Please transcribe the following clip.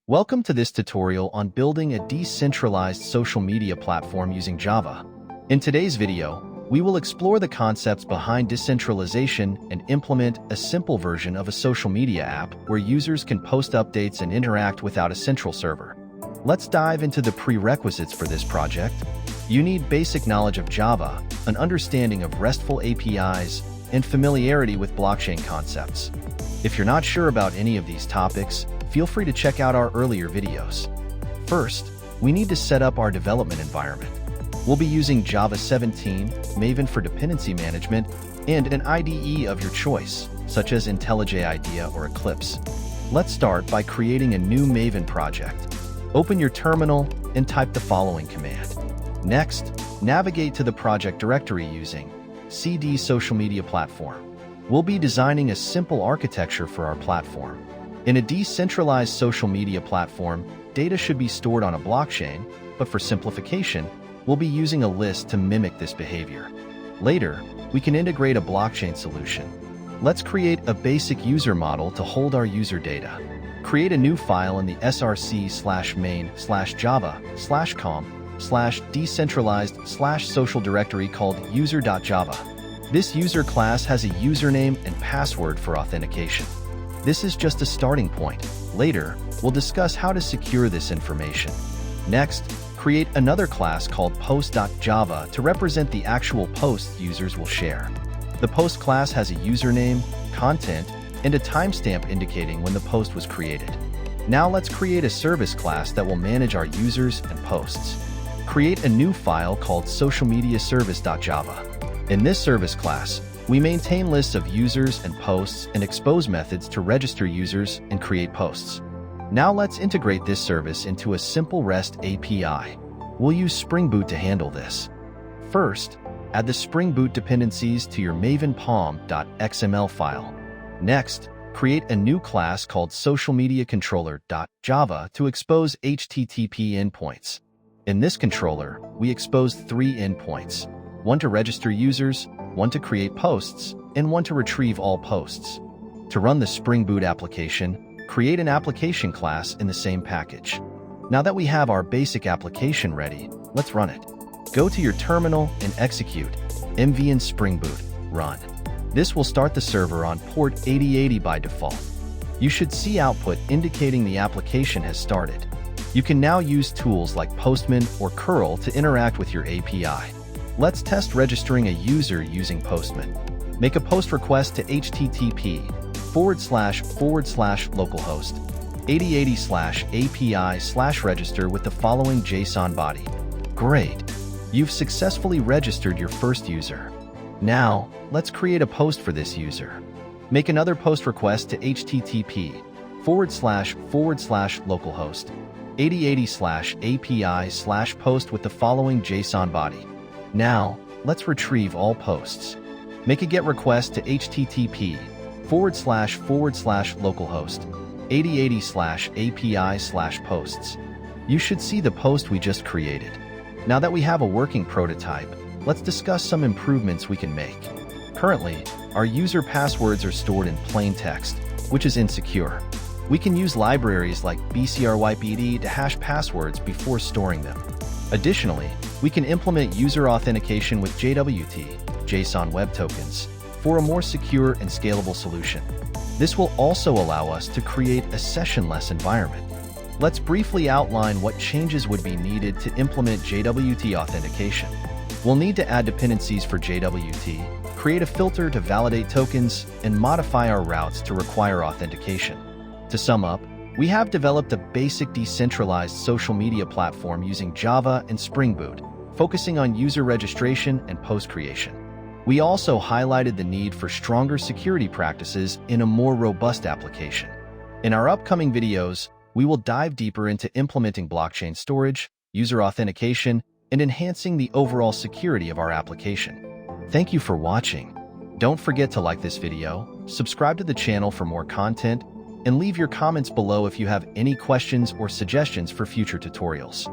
Welcome to this tutorial on building a decentralized social media platform using Java. In today's video, we will explore the concepts behind decentralization and implement a simple version of a social media app where users can post updates and interact without a central server. Let's dive into the prerequisites for this project. You need basic knowledge of Java, an understanding of RESTful APIs, and familiarity with blockchain concepts. If you're not sure about any of these topics, feel free to check out our earlier videos. First, we need to set up our development environment. We'll be using Java 17, Maven for dependency management, and an IDE of your choice, such as IntelliJ IDEA or Eclipse. Let's start by creating a new Maven project. Open your terminal and type the following command. Next, navigate to the project directory using cd social media platform. We'll be designing a simple architecture for our platform. In a decentralized social media platform, data should be stored on a blockchain, but for simplification, we'll be using a list to mimic this behavior. Later, we can integrate a blockchain solution. Let's create a basic user model to hold our user data. Create a new file in the src/main/java/com/decentralized/social directory called user.java. This user class has a username and password for authentication. This is just a starting point. Later, we'll discuss how to secure this information. Next, create another class called post.java to represent the actual posts users will share. The post class has a username, content, and a timestamp indicating when the post was created. Now let's create a service class that will manage our users and posts. Create a new file called socialmediaservice.java. In this service class, we maintain lists of users and posts and expose methods to register users and create posts. Now let's integrate this service into a simple REST API. We'll use Spring Boot to handle this. First, add the Spring Boot dependencies to your Maven pom.xml file. Next, create a new class called socialmediacontroller.java to expose HTTP endpoints. In this controller, we expose 3 endpoints: one to register users, one to create posts, and one to retrieve all posts. To run the Spring Boot application, create an application class in the same package. Now that we have our basic application ready, let's run it. Go to your terminal and execute mvn Spring Boot run. This will start the server on port 8080 by default. You should see output indicating the application has started. You can now use tools like Postman or curl to interact with your API. Let's test registering a user using Postman. Make a post request to http://localhost 8080/API/register with the following JSON body. Great! You've successfully registered your first user. Now, let's create a post for this user. Make another post request to http://localhost 8080/API/post with the following JSON body. Now, let's retrieve all posts. Make a GET request to http://localhost 8080/API/posts. You should see the post we just created. Now that we have a working prototype, let's discuss some improvements we can make. Currently, our user passwords are stored in plain text, which is insecure. We can use libraries like bcryped to hash passwords before storing them. Additionally, we can implement user authentication with JWT, JSON Web Tokens, for a more secure and scalable solution. This will also allow us to create a session-less environment. Let's briefly outline what changes would be needed to implement JWT authentication. We'll need to add dependencies for JWT, create a filter to validate tokens, and modify our routes to require authentication. To sum up, we have developed a basic decentralized social media platform using Java and Spring Boot, focusing on user registration and post creation. We also highlighted the need for stronger security practices in a more robust application. In our upcoming videos, we will dive deeper into implementing blockchain storage, user authentication, and enhancing the overall security of our application. Thank you for watching. Don't forget to like this video, subscribe to the channel for more content, and leave your comments below if you have any questions or suggestions for future tutorials.